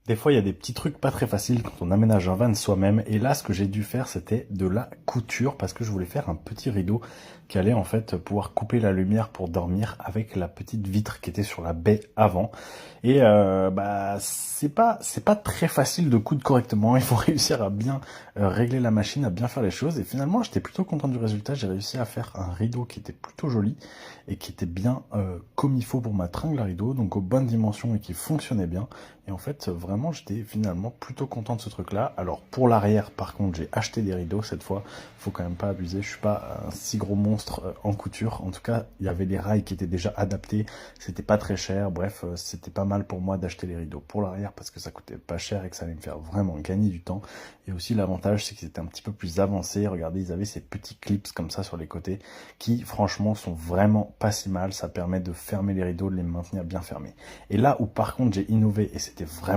Des fois, il y a des petits trucs pas très faciles quand on aménage un van soi-même. Et là, ce que j'ai dû faire, c'était de la couture parce que je voulais faire un petit rideau qui allait en fait pouvoir couper la lumière pour dormir avec la petite vitre qui était sur la baie avant. Et c'est pas très facile de coudre correctement. Il faut réussir à bien régler la machine, à bien faire les choses. Et finalement, j'étais plutôt content du résultat. J'ai réussi à faire un rideau qui était plutôt joli et qui était bien comme il faut pour ma tringle à rideau, donc aux bonnes dimensions et qui fonctionnait bien. Et en fait, vraiment, j'étais finalement plutôt content de ce truc-là. Alors, pour l'arrière, par contre, j'ai acheté des rideaux cette fois. Faut quand même pas abuser. Je suis pas un si gros monstre en couture. En tout cas, il y avait les rails qui étaient déjà adaptés. C'était pas très cher. Bref, c'était pas mal pour moi d'acheter les rideaux pour l'arrière parce que ça coûtait pas cher et que ça allait me faire vraiment gagner du temps. Et aussi, l'avantage, c'est qu'ils étaient un petit peu plus avancés. Regardez, ils avaient ces petits clips comme ça sur les côtés qui, franchement, sont vraiment pas si mal. Ça permet de fermer les rideaux, de les maintenir bien fermés. Et là où, par contre, j'ai innové et c'était vraiment